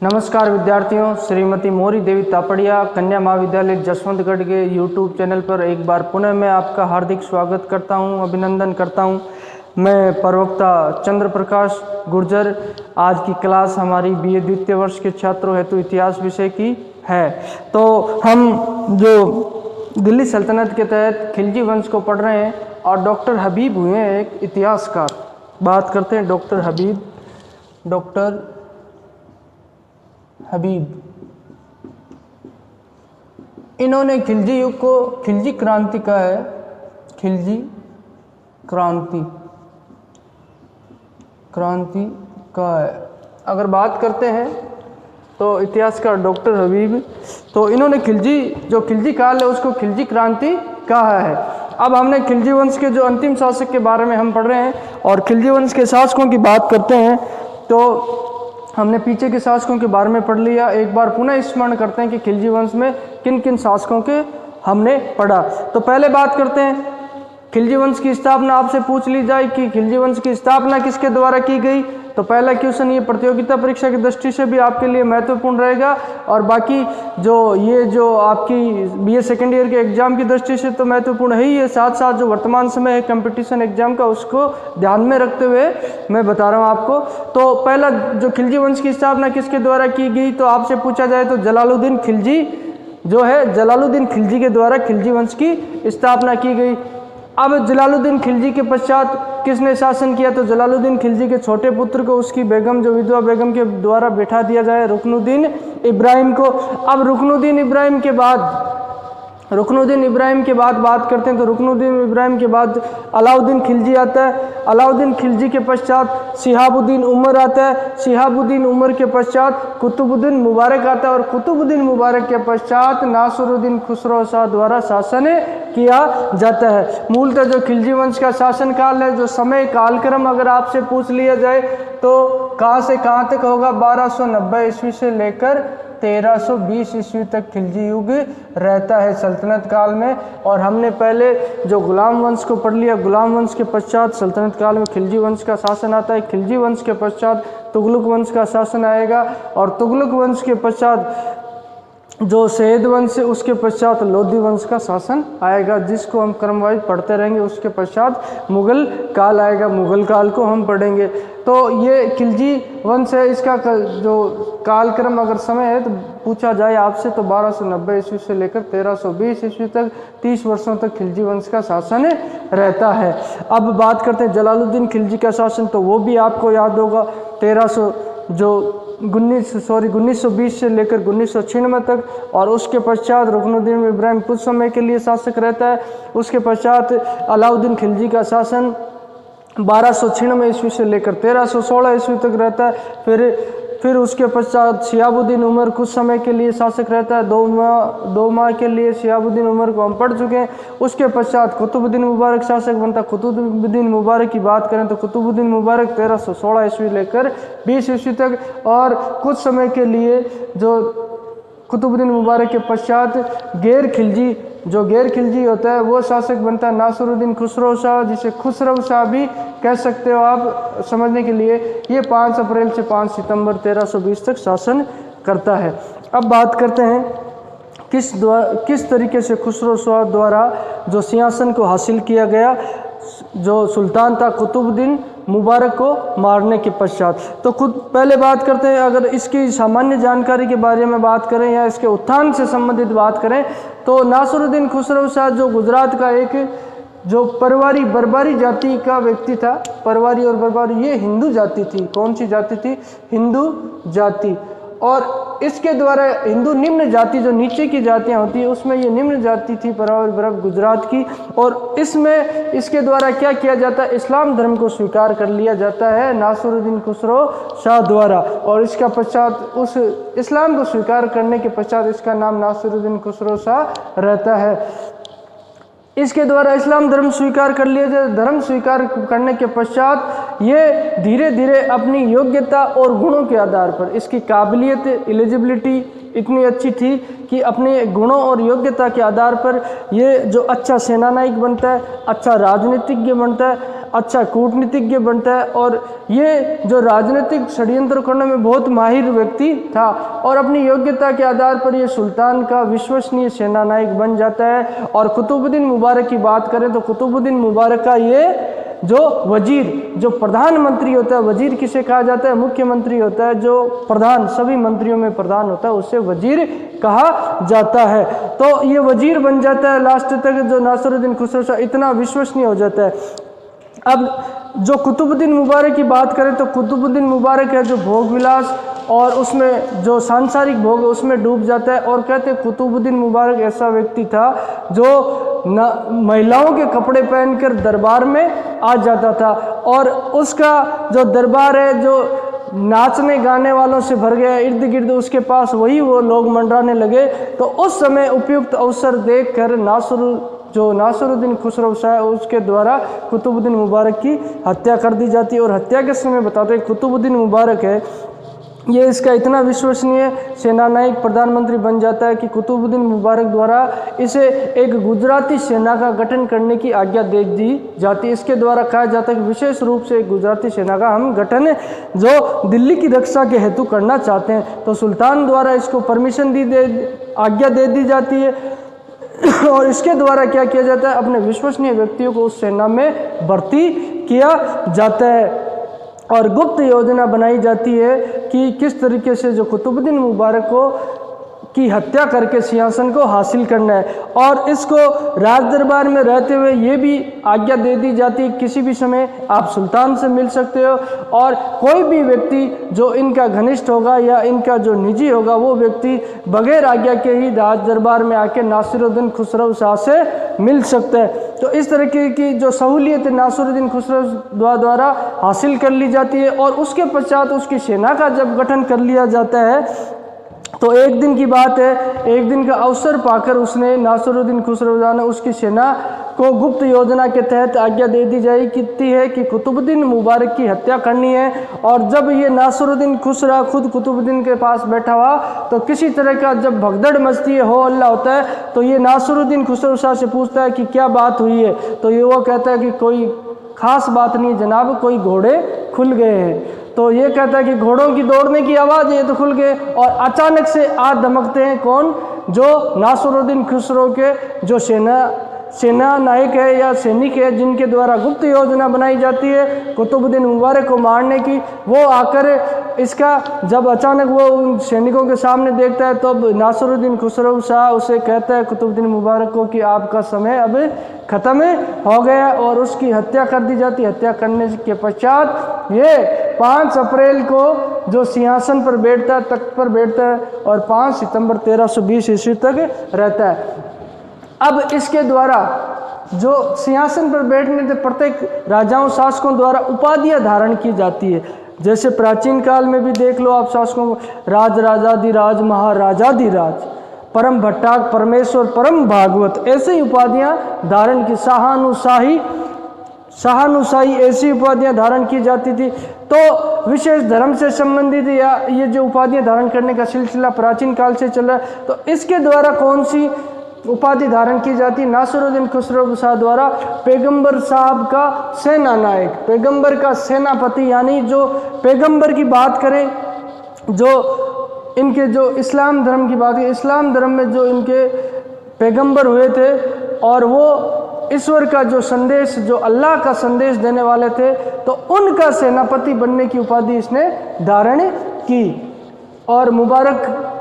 नमस्कार विद्यार्थियों, श्रीमती मोरी देवी तापड़िया कन्या महाविद्यालय जसवंतगढ़ के यूट्यूब चैनल पर एक बार पुनः मैं आपका हार्दिक स्वागत करता हूं, अभिनंदन करता हूं। मैं प्रवक्ता चंद्र प्रकाश गुर्जर। आज की क्लास हमारी बीए द्वितीय वर्ष के छात्रों हेतु इतिहास विषय की है। तो हम जो दिल्ली सल्तनत के तहत खिलजी वंश को पढ़ रहे हैं और डॉक्टर हबीब हुए हैं एक इतिहासकार। बात करते हैं डॉक्टर हबीब। इन्होंने खिलजी युग को खिलजी क्रांति कहा है। खिलजी क्रांति का है। अगर बात करते हैं तो इतिहासकार डॉक्टर हबीब, तो इन्होंने खिलजी काल है उसको खिलजी क्रांति कहा है। अब हमने खिलजी वंश के जो अंतिम शासक के बारे में हम पढ़ रहे हैं और खिलजी वंश के शासकों की बात करते हैं तो हमने पीछे के शासकों के बारे में पढ़ लिया। एक बार पुनः स्मरण करते हैं कि खिलजी वंश में किन किन शासकों के हमने पढ़ा। तो पहले बात करते हैं खिलजी वंश की स्थापना। आपसे पूछ ली जाए कि खिलजी वंश की स्थापना किसके द्वारा की गई, तो पहला क्वेश्चन ये प्रतियोगिता परीक्षा की दृष्टि से भी आपके लिए महत्वपूर्ण रहेगा और बाकी जो आपकी बीए सेकेंड ईयर के एग्जाम की दृष्टि से तो महत्वपूर्ण है ही है, साथ साथ जो वर्तमान समय है कंपटीशन एग्जाम का उसको ध्यान में रखते हुए मैं बता रहा हूँ आपको। तो पहला जो खिलजी वंश की स्थापना किसके द्वारा की गई, तो आपसे पूछा जाए तो जलालुद्दीन खिलजी के द्वारा खिलजी वंश की स्थापना की गई। अब जलालुद्दीन खिलजी के पश्चात किसने शासन किया, तो जलालुद्दीन खिलजी के छोटे पुत्र को उसकी बेगम जो विधवा बेगम के द्वारा बैठा दिया जाए, रुकनुद्दीन इब्राहिम को। अब रुकनुद्दीन इब्राहिम के बाद बात करते हैं तो रुकनुद्दीन इब्राहिम के बाद अलाउद्दीन खिलजी आता है। अलाउद्दीन खिलजी के पश्चात शिहाबुद्दीन उमर आता है। शिहाबुद्दीन उमर के पश्चात कुतुबुद्दीन मुबारक आता है और कुतुबुद्दीन मुबारक के पश्चात नासिरुद्दीन खुसरो शाह द्वारा शासन किया जाता है। मूलतः जो खिलजी वंश का शासन काल है, जो समय कालक्रम अगर आपसे पूछ लिया जाए तो कहाँ से कहाँ तक होगा, 1290 ईस्वी से लेकर 1320 ईस्वी तक खिलजी युग रहता है सल्तनत काल में। और हमने पहले जो गुलाम वंश को पढ़ लिया, गुलाम वंश के पश्चात सल्तनत काल में खिलजी वंश का शासन आता है। खिलजी वंश के पश्चात तुगलक वंश का शासन आएगा और तुगलक वंश के पश्चात जो सैयद वंश है उसके पश्चात लोधी वंश का शासन आएगा, जिसको हम क्रमवाइज पढ़ते रहेंगे। उसके पश्चात मुगल काल आएगा, मुगल काल को हम पढ़ेंगे। तो ये खिलजी वंश है, इसका जो कालक्रम अगर समय है तो पूछा जाए आपसे तो 1290 ईस्वी से लेकर 1320 ईस्वी तक 30 वर्षों तक खिलजी वंश का शासन रहता है। अब बात करते हैं जलालुद्दीन खिलजी का शासन, तो वो भी आपको याद होगा 1920 से लेकर 1996 तक। और उसके पश्चात रुकनुद्दीन इब्राहिम कुछ समय के लिए शासक रहता है। उसके पश्चात अलाउद्दीन खिलजी का शासन 1296 ईस्वी से लेकर 1316 ईस्वी तक रहता है। फिर उसके पश्चात शिहाबुद्दीन उमर कुछ समय के लिए शासक रहता है, दो माह के लिए शिहाबुद्दीन उमर को हम पढ़ चुके हैं। उसके पश्चात कुतुबुद्दीन मुबारक शासक बनता। कुतुबुद्दीन मुबारक की बात करें तो कुतुबुद्दीन मुबारक 1316 ईस्वी लेकर 20 ईस्वी तक। और कुछ समय के लिए जो कुतुबुद्दीन मुबारक के पश्चात गैर खिलजी होता है वो शासक बनता है नासिरुद्दीन खुसरो शाह, जिसे खुसरो शाह भी कह सकते हो आप समझने के लिए। ये 5 अप्रैल से 5 सितंबर 1320 तक शासन करता है। अब बात करते हैं किस तरीके से खुसरो शाह द्वारा जो सिंहासन को हासिल किया गया, जो सुल्तान था कुतुबुद्दीन मुबारक को मारने के पश्चात। तो पहले बात करते हैं, अगर इसकी सामान्य जानकारी के बारे में बात करें या इसके उत्थान से संबंधित बात करें तो नासिरुद्दीन खुसरो शाह जो गुजरात का एक जो बरबारी जाति का व्यक्ति था। परवारी और बरबारी ये हिंदू जाति थी। कौन सी जाति थी? हिंदू जाति। और इसके द्वारा हिंदू निम्न जाति जो नीचे की जातियां होती है उसमें ये निम्न जाति थी परवारी गुजरात की। और इसके द्वारा क्या किया जाता है, इस्लाम धर्म को स्वीकार कर लिया जाता है नासिरुद्दीन खुसरो शाह द्वारा। और इसका पश्चात उस इस्लाम को स्वीकार करने के पश्चात इसका नाम नासिरुद्दीन खुसरो शाह रहता है। इसके द्वारा इस्लाम धर्म स्वीकार कर लिया जाए। धर्म स्वीकार करने के पश्चात ये धीरे धीरे अपनी योग्यता और गुणों के आधार पर, इसकी काबिलियत एलिजिबिलिटी इतनी अच्छी थी कि अपने गुणों और योग्यता के आधार पर ये जो अच्छा सेनानायक बनता है, अच्छा राजनीतिज्ञ बनता है, अच्छा कूटनीतिज्ञ बनता है और ये जो राजनीतिक षड्यंत्र करने में बहुत माहिर व्यक्ति था और अपनी योग्यता के आधार पर ये सुल्तान का विश्वसनीय सेनानायक बन जाता है। और कुतुबुद्दीन मुबारक की बात करें तो कुतुबुद्दीन मुबारक का ये जो वजीर, जो प्रधानमंत्री होता है, वजीर किसे कहा जाता है, मुख्यमंत्री होता है, जो प्रधान सभी मंत्रियों में प्रधान होता है उसे वजीर कहा जाता है। तो ये वजीर बन जाता है लास्ट तक, जो नासिरुद्दीन खुसरो शाह इतना विश्वसनीय हो जाता है। अब जो कुतुबुद्दीन मुबारक की बात करें तो कुतुबुद्दीन मुबारक है जो भोग विलास और उसमें जो सांसारिक भोग है उसमें डूब जाता है। और कहते हैं कुतुबुद्दीन मुबारक ऐसा व्यक्ति था जो महिलाओं के कपड़े पहनकर दरबार में आ जाता था और उसका जो दरबार है जो नाचने गाने वालों से भर गया, इर्द गिर्द उसके पास वही वो लोग मंडराने लगे। तो उस समय उपयुक्त अवसर देखकर नासिरुद्दीन खुसरो शाह उसके द्वारा कुतुबुद्दीन मुबारक की हत्या कर दी जाती है। और हत्या के समय बताते हैं कुतुबुद्दीन मुबारक है ये इसका इतना विश्वसनीय सेनानायक प्रधानमंत्री बन जाता है कि कुतुबुद्दीन मुबारक द्वारा इसे एक गुजराती सेना का गठन करने की आज्ञा दे दी जाती है। इसके द्वारा कहा जाता है कि विशेष रूप से एक गुजराती सेना का हम गठन जो दिल्ली की रक्षा के हेतु करना चाहते हैं। तो सुल्तान द्वारा इसको परमिशन आज्ञा दे दी जाती है और इसके द्वारा क्या किया जाता है, अपने विश्वसनीय व्यक्तियों को उस सेना में भर्ती किया जाता है। और गुप्त योजना बनाई जाती है कि किस तरीके से जो कुतुबुद्दीन मुबारक को की हत्या करके सिंहासन को हासिल करना है। और इसको राज दरबार में रहते हुए ये भी आज्ञा दे दी जाती है किसी भी समय आप सुल्तान से मिल सकते हो और कोई भी व्यक्ति जो इनका घनिष्ठ होगा या इनका जो निजी होगा वो व्यक्ति बगैर आज्ञा के ही राज दरबार में आके नासिरुद्दीन खुसरो शाह से मिल सकता है। तो इस तरीके की जो सहूलियत नासिरुद्दीन खुसरो द्वारा हासिल कर ली जाती है। और उसके पश्चात उसकी सेना का जब गठन कर लिया जाता है तो एक दिन की बात है, एक दिन का अवसर पाकर उसने नासिरुद्दीन खुसरो शाह ने उसकी सेना को गुप्त योजना के तहत आज्ञा दे दी जाती है कि कुतुबुद्दीन मुबारक की हत्या करनी है। और जब ये नासिरुद्दीन खुसरो खुद कुतुबुद्दीन के पास बैठा हुआ तो किसी तरह का जब भगदड़ मचती है, हो हल्ला होता है, तो ये नासिरुद्दीन खुसरो शाह से पूछता है कि क्या बात हुई है। तो ये वो कहता है कि कोई खास बात नहीं जनाब, कोई घोड़े खुल गए हैं। तो ये कहता है कि घोड़ों की दौड़ने की आवाज़, ये तो खुल गए। और अचानक से आज धमकते हैं कौन, जो नासिरुद्दीन खुसरो के जो सेना नायक है या सैनिक है जिनके द्वारा गुप्त योजना बनाई जाती है कुतुबुद्दीन मुबारक को मारने की, वो आकर इसका जब अचानक वो उन सैनिकों के सामने देखता है तो अब नासिरुद्दीन खुसरो शाह उसे कहता है कुतुबुद्दीन मुबारक को कि आपका समय अब ख़त्म हो गया और उसकी हत्या कर दी जाती है। हत्या करने के पश्चात ये 5 अप्रैल को जो सिंहासन पर बैठता है, तख्त पर बैठता है और 5 सितंबर 1320 ईस्वी तक रहता है। अब इसके द्वारा जो सिंहासन पर बैठने से प्रत्येक राजाओं शासकों द्वारा उपाधियां धारण की जाती है। जैसे प्राचीन काल में भी देख लो आप शासकों को, राज राजाधिराज, महाराजाधिराज, परम भट्टाक, परमेश्वर, परम भागवत, ऐसे ही उपाधियां धारण की, शाहानुशाही ऐसी उपाधियां धारण की जाती थी। तो विशेष धर्म से संबंधित या ये जो उपाधियां धारण करने का सिलसिला प्राचीन काल से चल रहा है। तो इसके द्वारा कौन सी उपाधि धारण की जाती, नासिरुद्दीन खुसरो शाह द्वारा पैगंबर साहब का सेना नायक, पैगंबर का सेनापति, यानी जो पैगंबर की बात करें, जो इनके जो इस्लाम धर्म की बात है, इस्लाम धर्म में जो इनके पैगंबर हुए थे और वो ईश्वर का जो संदेश, जो अल्लाह का संदेश देने वाले थे, तो उनका सेनापति बनने की उपाधि इसने धारण की। और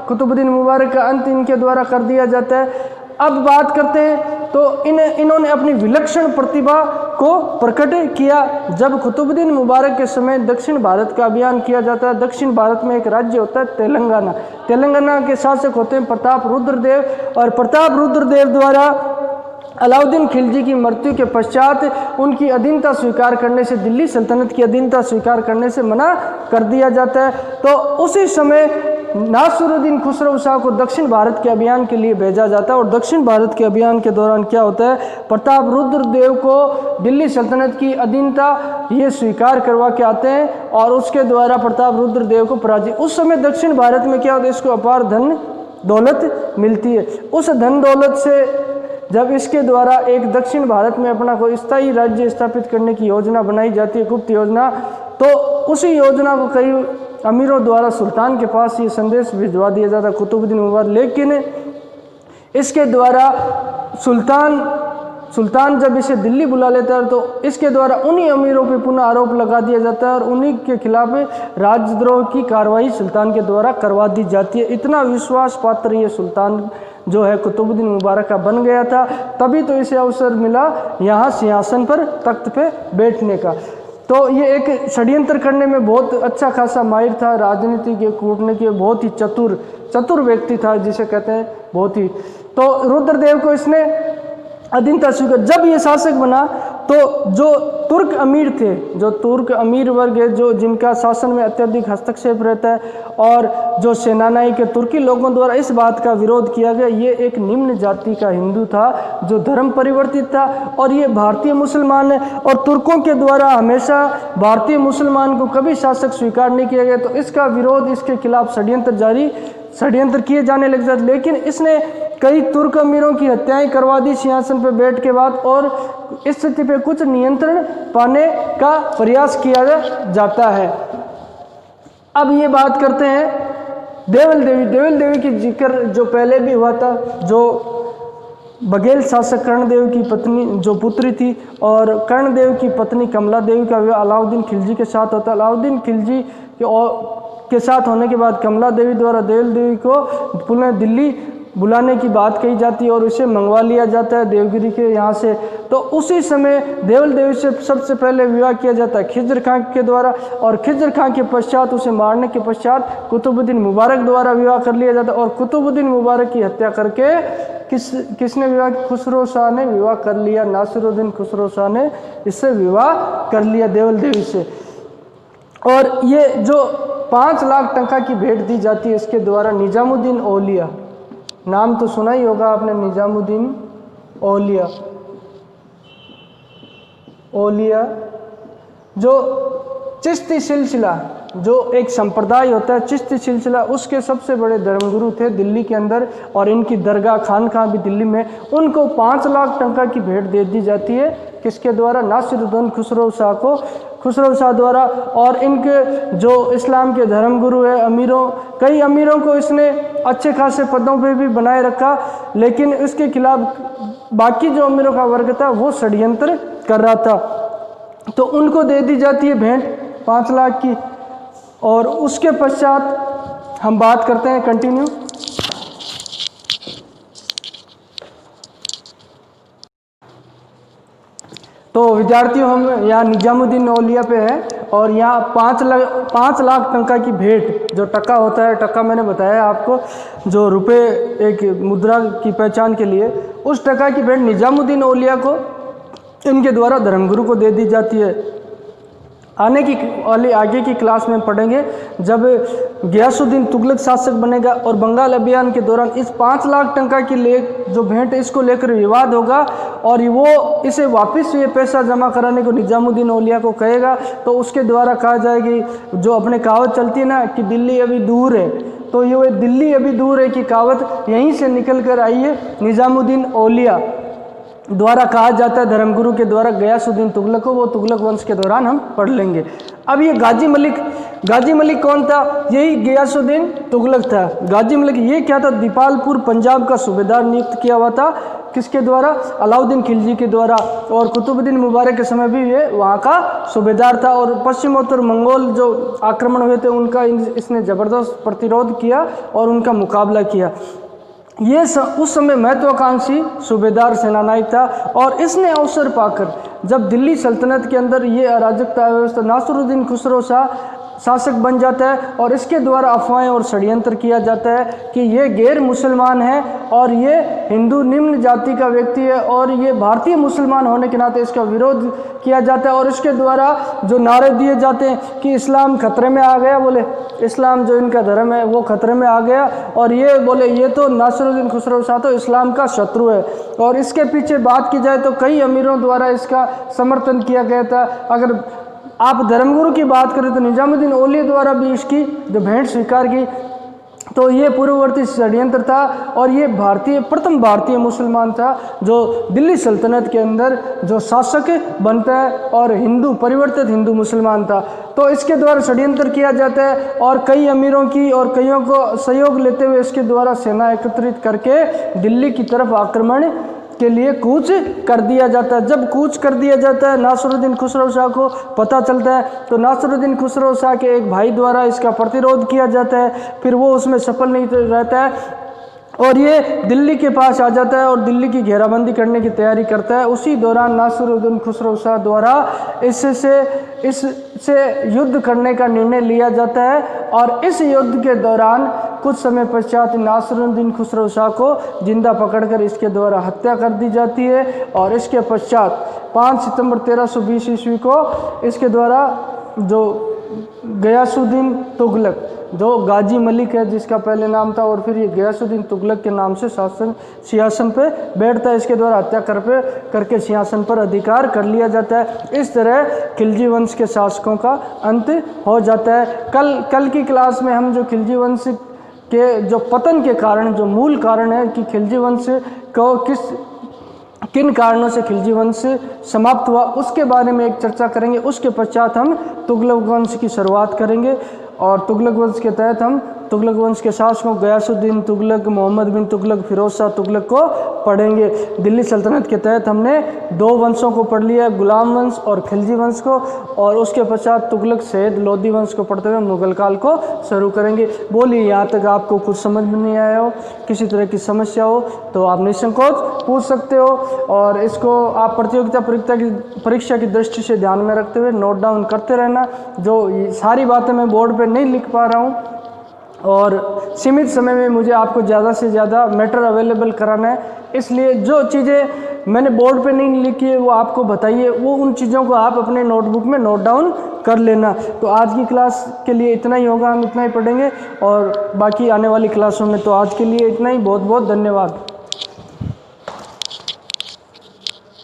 कुतुबुद्दीन मुबारक का अंत इनके द्वारा कर दिया जाता है। अब बात करते हैं तो इन्होंने अपनी विलक्षण प्रतिभा को प्रकट किया। जब कुतुबुद्दीन मुबारक के समय दक्षिण भारत का अभियान किया जाता है, दक्षिण भारत में एक राज्य होता है तेलंगाना, तेलंगाना के शासक होते हैं प्रताप रुद्रदेव, और प्रताप रुद्रदेव द्वारा अलाउद्दीन खिलजी की मृत्यु के पश्चात उनकी अधीनता स्वीकार करने से, दिल्ली सल्तनत की अधीनता स्वीकार करने से मना कर दिया जाता है। तो उसी समय नासिरुद्दीन खुसरो शाह को दक्षिण भारत के अभियान के लिए भेजा जाता है। और दक्षिण भारत के अभियान के दौरान क्या होता है, प्रताप रुद्रदेव को दिल्ली सल्तनत की अधीनता ये स्वीकार करवा के आते हैं और उसके द्वारा प्रताप रुद्रदेव को पराजित। उस समय दक्षिण भारत में क्या होता है, इसको अपार धन दौलत मिलती है। उस धन दौलत से जब इसके द्वारा एक दक्षिण भारत में अपना कोई स्थायी राज्य स्थापित करने की योजना बनाई जाती है, गुप्त योजना, तो उसी योजना को कई अमीरों द्वारा सुल्तान के पास ये संदेश भिजवा दिया जाता कुतुबुद्दीन मुबारक। लेकिन इसके द्वारा सुल्तान जब इसे दिल्ली बुला लेता है तो इसके द्वारा उन्हीं अमीरों पे पुनः आरोप लगा दिया जाता है और उन्हीं के खिलाफ राजद्रोह की कार्रवाई सुल्तान के द्वारा करवा दी जाती है। इतना विश्वास पात्र ये सुल्तान जो है कुतुबुद्दीन मुबारक का बन गया था, तभी तो इसे अवसर मिला यहाँ सिंहासन पर, तख्त पे बैठने का। तो ये एक षड्यंत्र करने में बहुत अच्छा खासा माहिर था, राजनीति के कूटनीति के बहुत ही चतुर व्यक्ति था, जिसे कहते हैं बहुत ही। तो रुद्रदेव को इसने अधीनता स्वीकार। जब ये शासक बना तो जो तुर्क अमीर थे, जो तुर्क अमीर वर्ग है, जो जिनका शासन में अत्यधिक हस्तक्षेप रहता है और जो सेनानाई के तुर्की लोगों द्वारा इस बात का विरोध किया गया, ये एक निम्न जाति का हिंदू था जो धर्म परिवर्तित था और ये भारतीय मुसलमान है और तुर्कों के द्वारा हमेशा भारतीय मुसलमान को कभी शासक स्वीकार नहीं किया गया। तो इसका विरोध, इसके खिलाफ षड्यंत्र किए जाने लग जाते। लेकिन इसने कई तुर्क अमीरों की हत्याएं करवा दी सिंहासन पर बैठ के बाद और इस स्थिति पे कुछ नियंत्रण पाने का प्रयास किया जाता है। अब ये बात करते हैं देवल देवी की जिक्र जो पहले भी हुआ था, जो बघेल शासक कर्णदेव की पत्नी जो पुत्री थी और कर्णदेव की पत्नी कमला देवी का विवाह अलाउद्दीन खिलजी के साथ होता है। अलाउद्दीन खिलजी के साथ होने के बाद कमला देवी द्वारा देवल देवी को पुनः दिल्ली बुलाने की बात कही जाती है और उसे मंगवा लिया जाता है देवगिरी के यहाँ से। तो उसी समय देवल देवी से सबसे पहले विवाह किया जाता है खिज्र खां के द्वारा और खिज्र खां के पश्चात, उसे मारने के पश्चात कुतुबुद्दीन मुबारक द्वारा विवाह कर लिया जाता है। और कुतुबुद्दीन मुबारक की हत्या करके किसने विवाह? खुसरो शाह ने विवाह कर लिया। नासिरुद्दीन खुसरो शाह ने इससे विवाह कर लिया देवल देवी से। और ये जो 5 लाख टंका की भेंट दी जाती है इसके द्वारा निजामुद्दीन औलिया, नाम तो सुना ही होगा आपने, निजामुद्दीन औलिया जो चिश्ती सिलसिला, जो एक संप्रदाय होता है चिश्ती सिलसिला, उसके सबसे बड़े धर्मगुरु थे दिल्ली के अंदर और इनकी दरगाह खानकाह भी दिल्ली में। उनको 5 लाख टंका की भेंट दे दी जाती है। किसके द्वारा? नासिरुद्दीन खुसरो शाह को, खुसरो शाह द्वारा। और इनके जो इस्लाम के धर्मगुरु है, कई अमीरों को इसने अच्छे खासे पदों पे भी बनाए रखा, लेकिन इसके खिलाफ बाकी जो अमीरों का वर्ग था वो षड्यंत्र कर रहा था। तो उनको दे दी जाती है भेंट 5 लाख की। और उसके पश्चात हम बात करते हैं कंटिन्यू। तो विद्यार्थियों, हम यहाँ निजामुद्दीन औलिया पे है और यहाँ 5 लाख टंका की भेंट, जो टका होता है, टका मैंने बताया आपको, जो रुपए एक मुद्रा की पहचान के लिए, उस टका की भेंट निजामुद्दीन औलिया को इनके द्वारा धर्मगुरु को दे दी जाती है। आगे की क्लास में पढ़ेंगे जब गियासुद्दीन तुगलक शासक बनेगा और बंगाल अभियान के दौरान इस 5 लाख टंका की जो भेंट है इसको लेकर विवाद होगा और वो इसे वापस ये पैसा जमा कराने को निजामुद्दीन औलिया को कहेगा। तो उसके द्वारा कहा जाएगी, जो अपने कहावत चलती है ना कि दिल्ली अभी दूर है, तो ये दिल्ली अभी दूर है की कहावत यहीं से निकल कर आई है। निजामुद्दीन औलिया द्वारा कहा जाता है धर्मगुरु के द्वारा गयासुद्दीन तुगलक को, वो तुगलक वंश के दौरान हम पढ़ लेंगे। अब ये गाजी मलिक कौन था? यही गयासुद्दीन तुगलक था। गाजी मलिक ये क्या था? दीपालपुर पंजाब का सूबेदार नियुक्त किया हुआ था। किसके द्वारा? अलाउद्दीन खिलजी के द्वारा। और कुतुबुद्दीन मुबारक के समय भी ये वहाँ का सूबेदार था और पश्चिमोत्तर मंगोल जो आक्रमण हुए थे उनका इसने ज़बरदस्त प्रतिरोध किया और उनका मुकाबला किया। ये उस समय महत्वाकांक्षी सूबेदार सेनानायक था और इसने अवसर पाकर जब दिल्ली सल्तनत के अंदर ये अराजकता व्यवस्था, नासिरुद्दीन खुसरो शाह शासक बन जाता है और इसके द्वारा अफवाहें और षड्यंत्र किया जाता है कि ये गैर मुसलमान है और ये हिंदू निम्न जाति का व्यक्ति है और ये भारतीय मुसलमान होने के नाते इसका विरोध किया जाता है। और इसके द्वारा जो नारे दिए जाते हैं कि इस्लाम खतरे में आ गया, बोले इस्लाम जो इनका धर्म है वो खतरे में आ गया, और ये बोले ये तो नासिरुद्दीन खुसरो शाह तो इस्लाम का शत्रु है। और इसके पीछे बात की जाए तो कई अमीरों द्वारा इसका समर्थन किया गया था। अगर आप धर्मगुरु की बात करें तो निजामुद्दीन औलिया द्वारा भी इसकी जो भेंट स्वीकार की तो ये पूर्ववर्ती षड्यंत्र था और ये प्रथम भारतीय मुसलमान था जो दिल्ली सल्तनत के अंदर जो शासक बनता है और हिंदू परिवर्तित हिंदू मुसलमान था। तो इसके द्वारा षड्यंत्र किया जाता है और कई अमीरों की और कईयों को सहयोग लेते हुए इसके द्वारा सेना एकत्रित करके दिल्ली की तरफ आक्रमण के लिए कूच कर दिया जाता है। जब कूच कर दिया जाता है नासिरुद्दीन खुसरो शाह को पता चलता है तो नासिरुद्दीन खुसरो शाह के एक भाई द्वारा इसका प्रतिरोध किया जाता है, फिर वो उसमें सफल नहीं रहता है और ये दिल्ली के पास आ जाता है और दिल्ली की घेराबंदी करने की तैयारी करता है। उसी दौरान नासिरुद्दीन खुसरो शाह द्वारा इससे युद्ध करने का निर्णय लिया जाता है और इस युद्ध के दौरान कुछ समय पश्चात नासिरुद्दीन खुसरो शाह को जिंदा पकड़कर इसके द्वारा हत्या कर दी जाती है और इसके पश्चात 5 सितंबर 1320 ईस्वी को इसके द्वारा जो गयासुद्दीन तुगलक जो गाजी मलिक है जिसका पहले नाम था और फिर ये गयासुद्दीन तुगलक के नाम से सिंहासन पे बैठता है, इसके द्वारा हत्या करके सिंहासन पर अधिकार कर लिया जाता है। इस तरह खिलजी वंश के शासकों का अंत हो जाता है। कल की क्लास में हम जो खिलजी वंश के जो पतन के कारण जो मूल कारण है कि खिलजी वंश को किन कारणों से खिलजी वंश समाप्त हुआ उसके बारे में एक चर्चा करेंगे। उसके पश्चात हम तुगलक वंश की शुरुआत करेंगे और तुगलक वंश के तहत हम तुगलक वंश के शासकों गयासुद्दीन तुगलक, मोहम्मद बिन तुगलक, फिरोज शाह तुगलक को पढ़ेंगे। दिल्ली सल्तनत के तहत हमने 2 वंशों को पढ़ लिया, गुलाम वंश और खिलजी वंश को, और उसके पश्चात तुगलक सैयद लोधी वंश को पढ़ते हुए मुगल काल को शुरू करेंगे। बोलिए यहाँ तक आपको कुछ समझ में नहीं आया हो, किसी तरह की समस्या हो तो आप निसंकोच पूछ सकते हो और इसको आप प्रतियोगिता परीक्षा की दृष्टि से ध्यान में रखते हुए नोट डाउन करते रहना। जो सारी बातें मैं बोर्ड पर नहीं लिख पा रहा हूँ और सीमित समय में मुझे आपको ज़्यादा से ज़्यादा मैटर अवेलेबल कराना है, इसलिए जो चीज़ें मैंने बोर्ड पे नहीं लिखी है वो आपको बताइए, वो उन चीज़ों को आप अपने नोटबुक में नोट डाउन कर लेना। तो आज की क्लास के लिए इतना ही होगा, हम इतना ही पढ़ेंगे और बाकी आने वाली क्लासों में तो आज के लिए इतना ही। बहुत बहुत धन्यवाद।